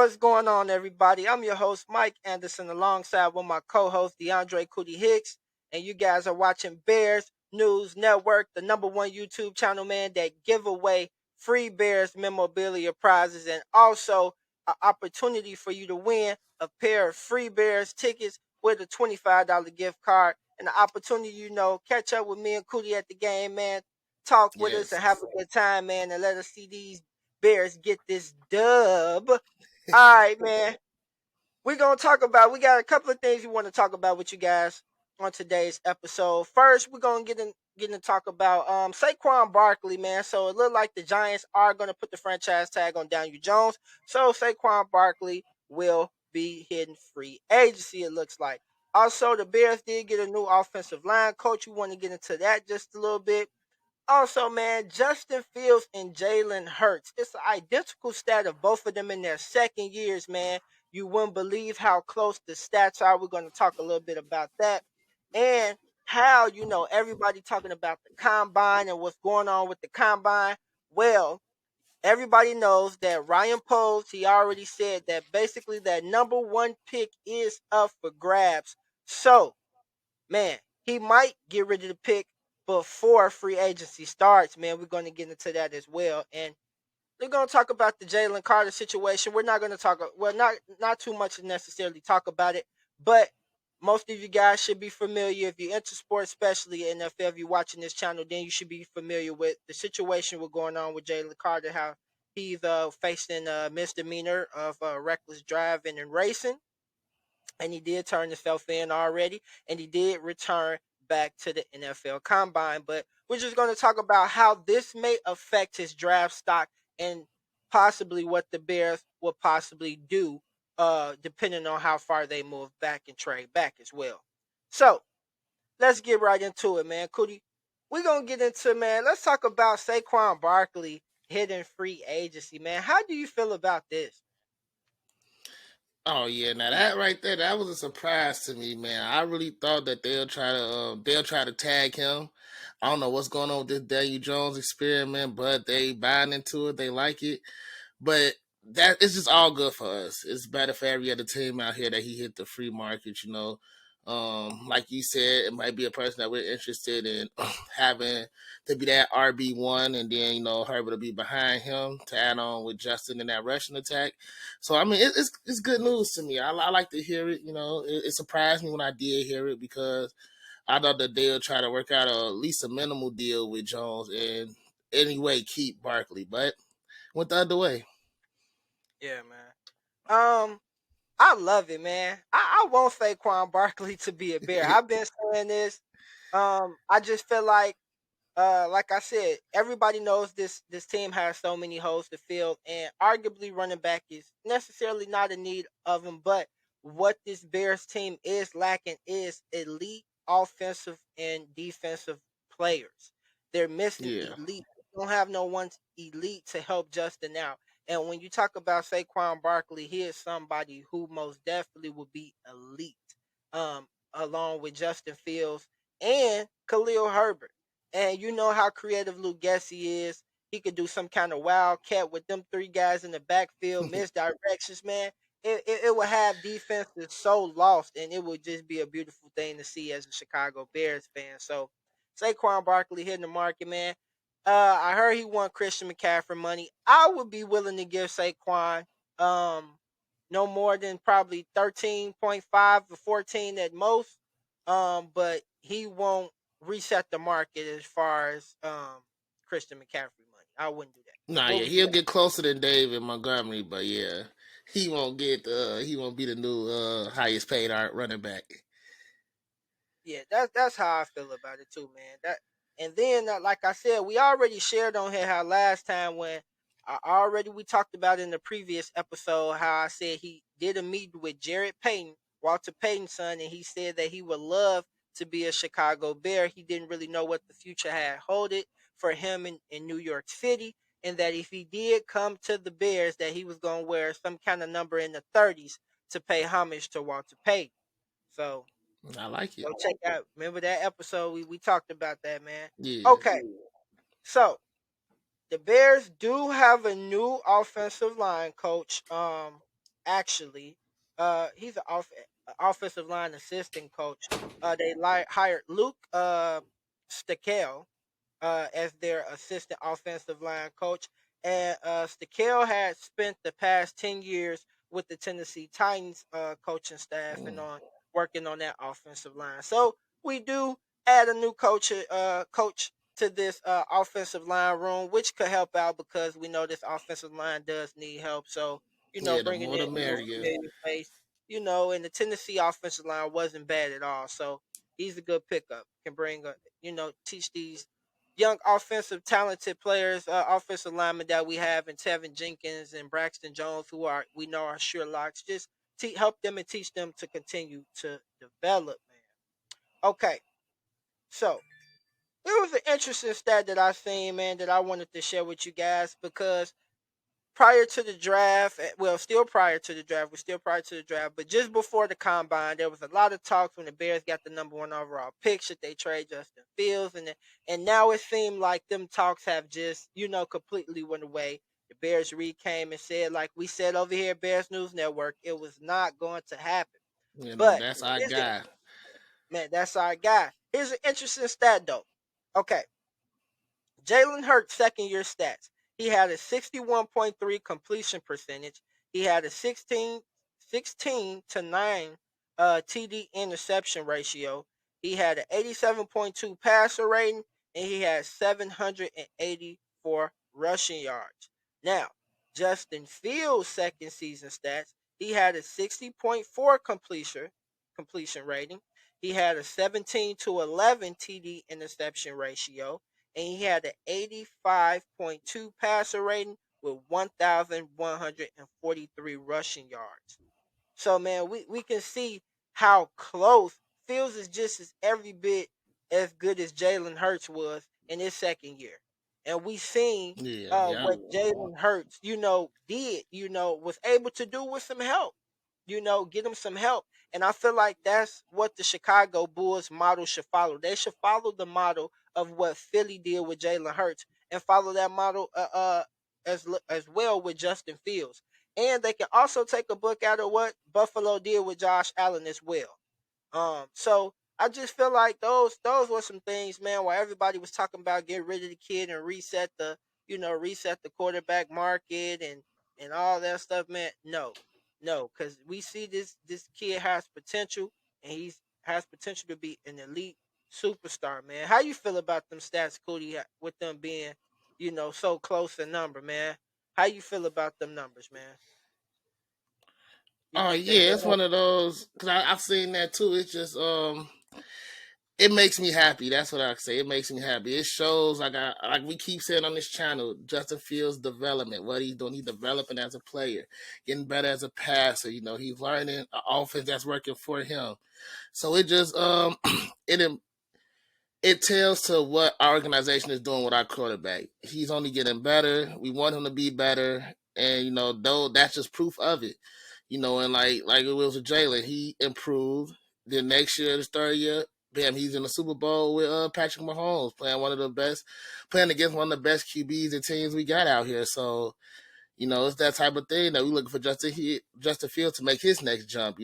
What's going on, everybody? I'm your host, Mike Anderson, alongside with my co-host, DeAndre Cootie Hicks, and you guys are watching Bears News Network, the number one YouTube channel, man, that give away free Bears memorabilia prizes and also an opportunity for you to win a pair of free Bears tickets with a $25 gift card and the opportunity, catch up with me and Cootie at the game, man. Talk with us and Yes. have a good time, man, and let us see these Bears get this dub. All right, man. We got a couple of things we want to talk about with you guys on today's episode. First, we're gonna get into talk about Saquan Barkley, man. So it looked like the Giants are gonna put the franchise tag on Daniel Jones. So Saquan Barkley will be hitting free agency, it looks like. Also, the Bears did get a new offensive line coach. We want to get into that just a little bit. Also, man, Justin Fields and Jalen Hurts. It's an identical stat of both of them in their second years, man. You wouldn't believe how close the stats are. We're going to talk a little bit about that. And how, everybody talking about the combine and what's going on with the combine. Well, everybody knows that Ryan Poles, he already said that basically that number one pick is up for grabs. So, man, he might get rid of the pick before free agency starts, man. We're going to get into that as well. And we're going to talk about the Jalen Carter situation. We're not going to talk, well, not too much to necessarily talk about it, but most of you guys should be familiar. If you're into sports, especially NFL, if you're watching this channel, then you should be familiar with the situation what's going on with Jalen Carter, how he's facing a misdemeanor of reckless driving and racing, and he did turn himself in already, and he did return back to the NFL Combine. But we're just going to talk about how this may affect his draft stock and possibly what the Bears will possibly do, depending on how far they move back and trade back as well. So let's get right into it, man. Cootie, we're gonna get into, man. Let's talk about Saquon Barkley hitting free agency, man. How do you feel about this? Oh yeah, now that right there, that was a surprise to me, man. I really thought that they'll try to tag him. I don't know what's going on with this Daniel Jones experiment, but they buying into it. They like it. But that it's just all good for us. It's better for every other team out here that he hit the free market. Like you said, it might be a person that we're interested in having to be that RB1, and then Herbert will be behind him to add on with Justin in that rushing attack. So I mean, it's good news to me. I like to hear it. It surprised me when I did hear it because I thought that they'll try to work out at least a minimal deal with Jones and anyway keep Barkley, but went the other way. Yeah, man. I love it, man. I want Saquon Barkley to be a Bear. I've been saying this. I just feel like I said, everybody knows this team has so many holes to fill, and arguably running back is necessarily not in need of them. But what this Bears team is lacking is elite offensive and defensive players. They're missing Yeah. elite. They don't have no one elite to help Justin out. And when you talk about Saquon Barkley, he is somebody who most definitely will be elite, along with Justin Fields and Khalil Herbert. And you know how creative Luke Gessie is. He could do some kind of wildcat with them three guys in the backfield, misdirections, man. It would have defenses so lost, and it would just be a beautiful thing to see as a Chicago Bears fan. So Saquon Barkley hitting the market, man. I heard he won Christian McCaffrey money. I would be willing to give Saquon no more than probably 13.5 or 14 at most. But he won't reset the market as far as Christian McCaffrey money. I wouldn't do that. Nah, What yeah, would you he'll say? get closer than David Montgomery, but yeah, he won't be the new highest paid running back. Yeah, that's how I feel about it too, man. That and then like I said, we already shared on here how last time when we talked about in the previous episode how I said he did a meeting with Jared Payton, Walter Payton's son, and he said that he would love to be a Chicago Bear. He didn't really know what the future had hold it for him in New York City, and that if he did come to the Bears, that he was gonna wear some kind of number in the 30s to pay homage to Walter Payton. So I like it. go check out. Remember that episode? We talked about that, man. Yeah. Okay, so the Bears do have a new offensive line coach. actually. He's an offensive line assistant coach. They hired Luke Stickel as their assistant offensive line coach. And Stickel had spent the past 10 years with the Tennessee Titans coaching staff and Mm. on working on that offensive line. So we do add a new coach to this offensive line room, which could help out because we know this offensive line does need help. So, Yeah, the bringing more in the a new merrier. familiar face, and the Tennessee offensive line wasn't bad at all. So he's a good pickup. Can bring teach these young offensive talented players, offensive linemen that we have in Tevin Jenkins and Braxton Jones, who are we know are sure locks. Just help them and teach them to continue to develop, man. Okay, so it was an interesting stat that I seen, man, that I wanted to share with you guys because prior to the draft, well, still prior to the draft, we're still prior to the draft, but just before the combine, there was a lot of talks when the Bears got the number one overall pick. Should they trade Justin Fields? And now it seemed like them talks have just, completely went away. The Bears came and said, like we said over here at Bears News Network, it was not going to happen. But That's our is it, guy. man, that's our guy. Here's an interesting stat, though. Okay, Jalen Hurts' second year stats. He had a 61.3 completion percentage. He had a 16 to 9 TD interception ratio. He had an 87.2 passer rating, and he had 784 rushing yards. Now, Justin Fields' second season stats. He had a 60.4 completion rating. He had a 17 to 11 TD interception ratio, and he had an 85.2 passer rating with 1,143 rushing yards. So, man, we can see how close Fields is just as every bit as good as Jalen Hurts was in his second year. And we seen Yeah, yeah. what Jalen Hurts, did, was able to do with some help. Get him some help. And I feel like that's what the Chicago Bulls model should follow. They should follow the model of what Philly did with Jalen Hurts and follow that model as well with Justin Fields. And they can also take a book out of what Buffalo did with Josh Allen as well. So I just feel like those were some things, man, where everybody was talking about getting rid of the kid and reset the quarterback market and all that stuff, man. No, because we see this kid has potential and he's has potential to be an elite superstar, man. How you feel about them stats, Cody, with them being, so close in number, man? How you feel about them numbers, man? You Oh think they yeah, it's went up? one of those because I've seen that too. It's just it makes me happy. That's what I say. It makes me happy. It shows like we keep saying on this channel, Justin Fields' development, what he's doing. He's developing as a player, getting better as a passer. He's learning an offense that's working for him. So it just it it tells to what our organization is doing with our quarterback. He's only getting better. We want him to be better, and though that's just proof of it. And like it was with Jalen, he improved. Then next year, this third year, bam, he's in the Super Bowl with Patrick Mahomes, playing against one of the best QBs and teams we got out here. So it's that type of thing that we looking for Justin Fields to make his next jump.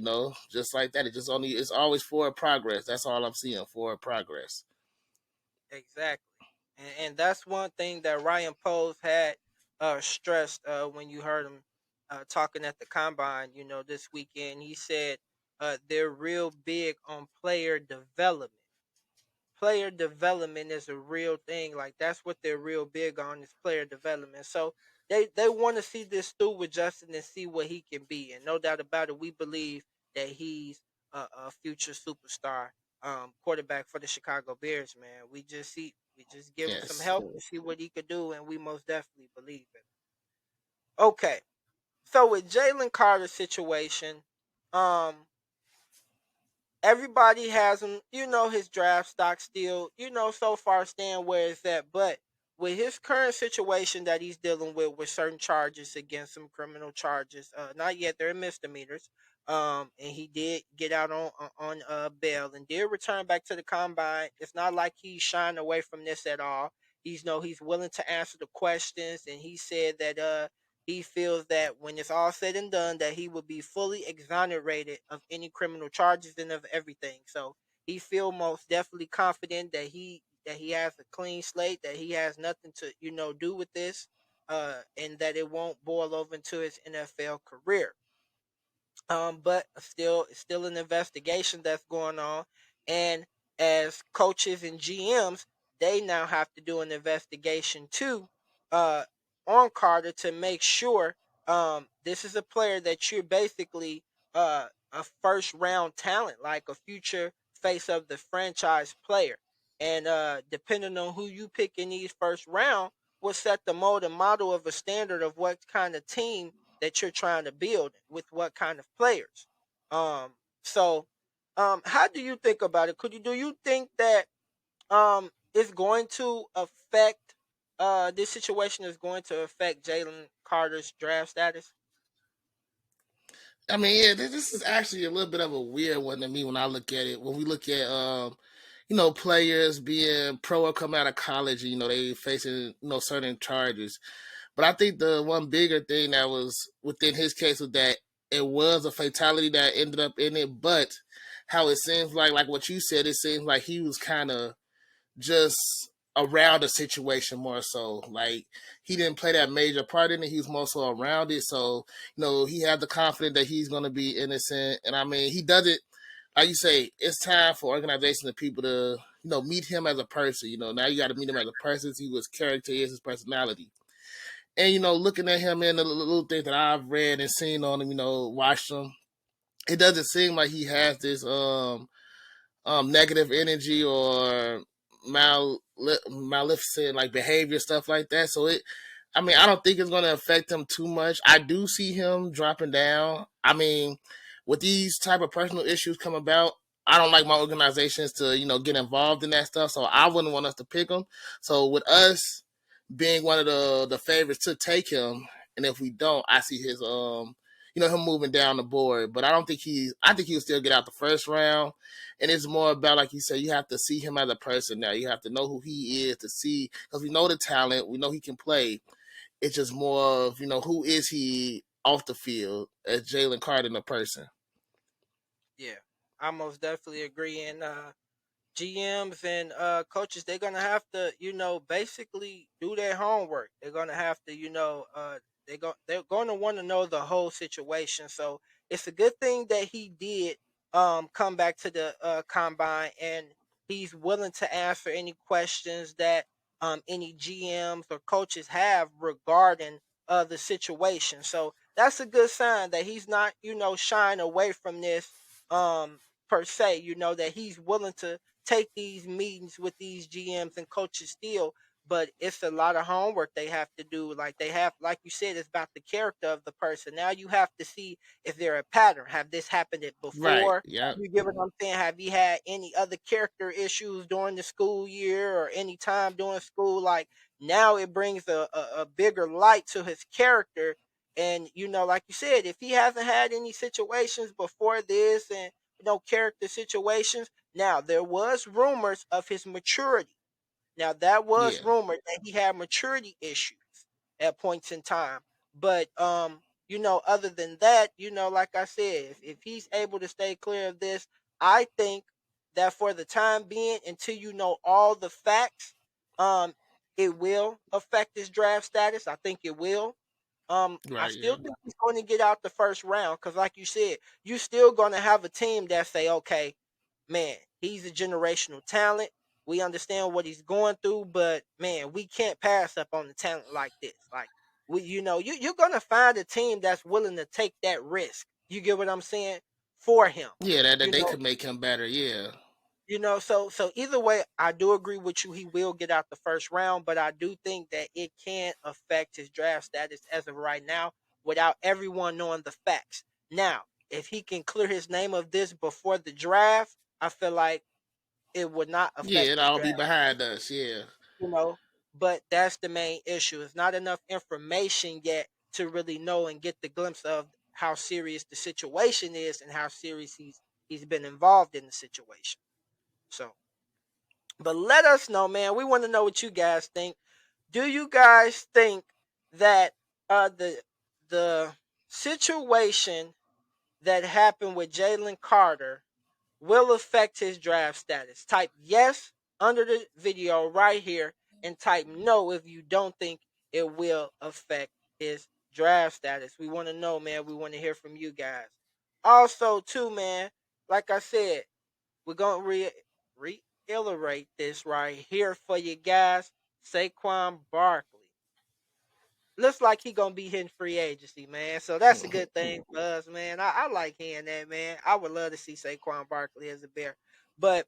Just like that. It's always forward progress. That's all I'm seeing, forward progress. Exactly. And that's one thing that Ryan Poles had stressed when you heard him talking at the combine, this weekend. He said they're real big on player development. Player development is a real thing. Like that's what they're real big on is player development. So they want to see this through with Justin and see what he can be. And no doubt about it, we believe that he's a future superstar quarterback for the Chicago Bears. Man, we just give him some Yes. help to see what he could do, and we most definitely believe it. Okay, so with Jalen Carter situation, um, everybody has him, his draft stock still, so far staying where it's at. But with his current situation that he's dealing with certain charges against him, criminal charges, not yet, they're misdemeanors. And he did get out on bail and did return back to the combine. It's not like he's shying away from this at all. He's willing to answer the questions, and he said that he feels that when it's all said and done, that he would be fully exonerated of any criminal charges and of everything. So he feel most definitely confident that he has a clean slate, that he has nothing to do with this, and that it won't boil over into his NFL career. But still, it's still an investigation that's going on, and as coaches and GMs, they now have to do an investigation too, uh, on Carter to make sure this is a player that you're basically a first round talent, like a future face of the franchise player, and depending on who you pick in these first round will set the mold and model of a standard of what kind of team that you're trying to build with what kind of players. Um, so, how do you think about it? Do you think that it's going to affect this situation is going to affect Jalen Carter's draft status? I mean, yeah, this is actually a little bit of a weird one to me when I look at it. When we look at, players being pro or coming out of college, they facing, certain charges. But I think the one bigger thing that was within his case was that it was a fatality that ended up in it. But how it seems like what you said, it seems like he was kind of just around the situation more so. Like he didn't play that major part in it. He was more so around it. So, he had the confidence that he's gonna be innocent. And I mean he does it like you say, it's time for organizations and people to, meet him as a person. Now you gotta meet him as a person, see what his character is, his personality. And, looking at him and the little things that I've read and seen on him, watched him, it doesn't seem like he has this negative energy or maleficent like behavior, stuff like that. So I mean, I don't think it's going to affect him too much. I do see him dropping down. I mean, with these type of personal issues come about, I don't like my organizations to get involved in that stuff. So I wouldn't want us to pick him. So with us being one of the favorites to take him, and if we don't, I see his him moving down the board. But I think he'll still get out the first round. And it's more about, like you said, you have to see him as a person now. You have to know who he is to see, because we know the talent, we know he can play. It's just more of, who is he off the field as Jalen Carter, the person. Yeah, I most definitely agree. And GMs and coaches, they're gonna have to, basically do their homework. They're gonna have to, they're going to want to know the whole situation. So it's a good thing that he did come back to the combine, and he's willing to answer any questions that any GMs or coaches have regarding the situation. So that's a good sign that he's not, shying away from this per se. That he's willing to take these meetings with these GMs and coaches still, but it's a lot of homework they have to do. Like they have, like you said, it's about the character of the person. Now you have to see if they're a pattern. Have this happened it Right. before? Yeah. You get what I'm saying? Have you had any other character issues during the school year or any time during school? Like now it brings a bigger light to his character. And like you said, if he hasn't had any situations before this and character situations, now there was rumors of his maturity. Now that was Yeah. rumored that he had maturity issues at points in time. But other than that, like I said, if he's able to stay clear of this, I think that for the time being, until you know all the facts, um, it will affect his draft status. I think it will. I Right. still Yeah. think he's going to get out the first round because, like you said, you still going to have a team that say, okay, man, he's a generational talent. We understand what he's going through, but man, we can't pass up on the talent like this. Like you're gonna find a team that's willing to take that risk. You get what I'm saying? For him. Yeah. That You they know, could make him better. Yeah. so either way, I do agree with you. He will get out the first round, but I do think that it can affect his draft status as of right now without everyone knowing the facts. Now, if he can clear his name of this before the draft, I feel like it would not Yeah. affect It'll his all be draft. behind us. Yeah. You know, but that's the main issue. It's not enough information yet to really know and get the glimpse of how serious the situation is and how serious he's been involved in the situation. So, but let us know, man. We want to know what you guys think. Do you guys think that the the situation that happened with Jalen Carter will affect his draft status. Type yes under the video right here and type no if you don't think it will affect his draft status. We want to know, man. We want to hear from you guys. Also, too, man, like I said, we're going to reiterate this right here for you guys. Saquon Barkley looks like he gonna be hitting free agency, man. So that's a good thing for us, man. I like hearing that, man. I would love to see Saquon Barkley as a Bear. But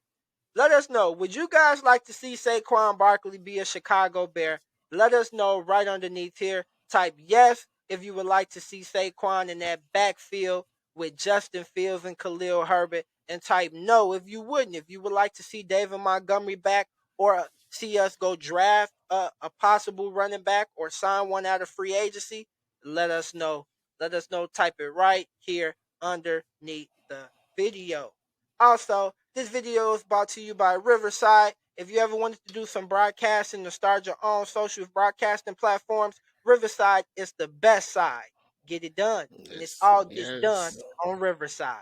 let us know. Would you guys like to see Saquon Barkley be a Chicago Bear? Let us know right underneath here. Type yes if you would like to see Saquon in that backfield with Justin Fields and Khalil Herbert. And type no if you wouldn't. If you would like to see David Montgomery back or see us go draft a possible running back or sign one out of free agency, let us know. Let us know. Type it right here underneath the video. Also, this video is brought to you by Riverside. If you ever wanted to do some broadcasting or start your own social broadcasting platforms, Riverside is the best side. Get it done. And it's Yes, all gets done yes. on Riverside.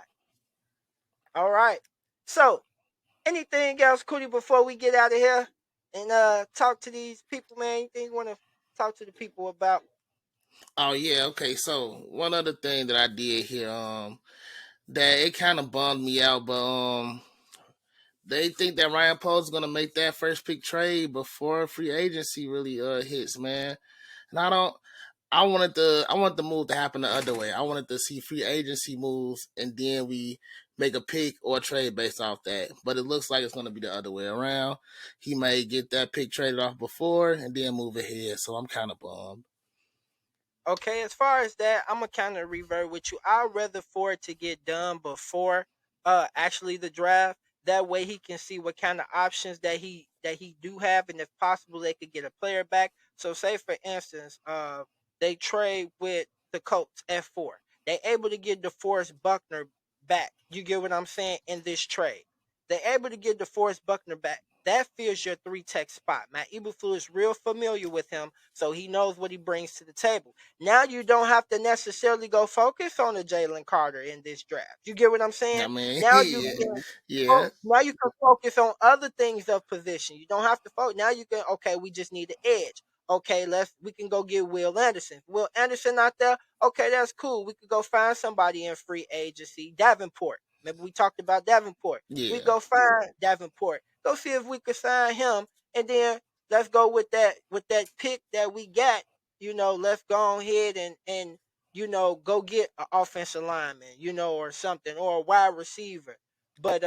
All right. So, anything else, Cootie, before we get out of here and talk to these people, man? Anything you want to talk to the people about? Oh yeah, okay. So one other thing that I did here, that it kind of bummed me out, but they think that Ryan Poles is gonna make that first pick trade before free agency really hits, man. And I don't. I want the move to happen the other way. I wanted to see free agency moves, and then we make a pick or a trade based off that. But it looks like it's going to be the other way around. He may get that pick traded off before and then move ahead. So I'm kind of bummed. Okay, as far as that, I'm gonna kind of revert with you. I'd rather for it to get done before actually the draft. That way he can see what kind of options that he do have, and if possible, they could get a player back. So, say for instance, they trade with the Colts at 4. They able to get DeForest Buckner back. You get what I'm saying in this trade. They able to get DeForest Buckner back. That fills your 3 tech spot. Matt Eberflus is real familiar with him, so he knows what he brings to the table. Now you don't have to necessarily go focus on the Jalen Carter in this draft. You get what I'm I saying? mean, Now you yeah, can yeah, now you can focus on other things of position. You don't have to focus. Now you can okay, we just need an edge. Okay, we can go get Will Anderson. Will Anderson out there. Okay, that's cool. We could go find somebody in free agency. Davenport. Maybe we talked about Davenport. We yeah, go find Davenport. Go see if we could sign him, and then let's go with that pick that we got. Let's go ahead and go get an offensive lineman, or something, or a wide receiver. But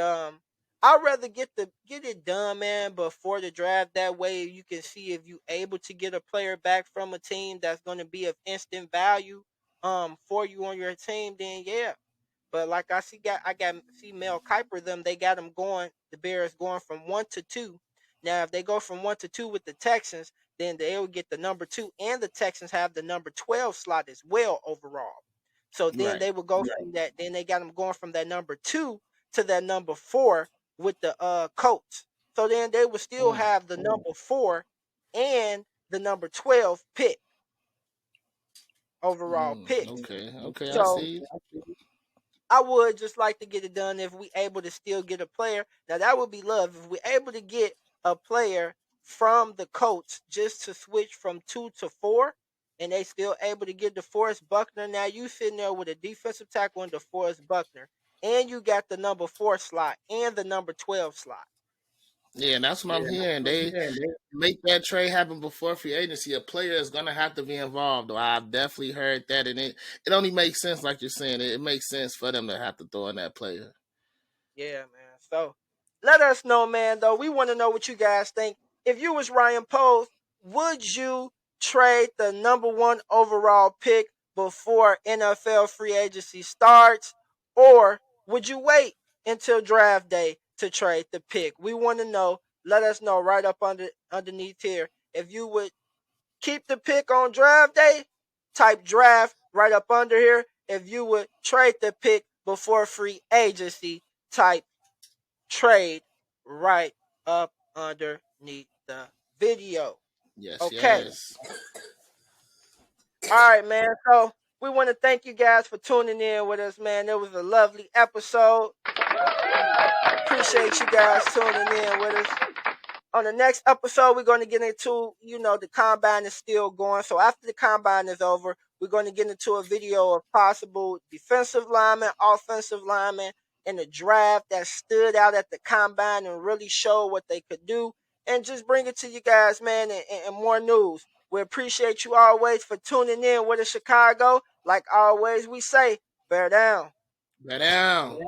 I'd rather get it done, man, before the draft. That way you can see if you able to get a player back from a team that's going to be of instant value for you on your team. Then yeah. But like I see Mel Kiper them, they got them going, the Bears going from 1 to 2. Now if they go from 1 to 2 with the Texans, then they'll get the number 2, and the Texans have the number 12 slot as well overall. So then right. they will go from that. Then they got them going from that number 2 to that number 4 with the Colts. So then they will still Mm, have the number 4 and the number 12 pick, overall picks. okay, okay, I So see. I would just like to get it done if we able to still get a player. Now that would be love if we're able to get a player from the Colts just to switch from 2 to 4, and they still able to get DeForest Buckner. Now you sitting there with a defensive tackle in DeForest Buckner, and you got the number 4 slot and the number 12 slot. Yeah, and that's what I'm hearing. They make that trade happen before free agency. A player is gonna have to be involved. Though I've definitely heard that, and it only makes sense, like you're saying. It makes sense for them to have to throw in that player. Yeah, man. So let us know, man. Though we want to know what you guys think. If you was Ryan Poles, would you trade the number 1 overall pick before NFL free agency starts, or would you wait until draft day to trade the pick? We want to know. Let us know right up underneath here. If you would keep the pick on draft day, type draft right up under here. If you would trade the pick before free agency, type trade right up underneath the video. Yes, Okay. yes. All right, man. So We want to thank you guys for tuning in with us, man. It was a lovely episode. Appreciate you guys tuning in with us. On the next episode, we're going to get into, the combine is still going. So after the combine is over, we're going to get into a video of possible defensive linemen, offensive linemen in the draft that stood out at the combine and really showed what they could do. And just bring it to you guys, man, and more news. We appreciate you always for tuning in with us, Chicago. Like always, we say, bear down. Bear down.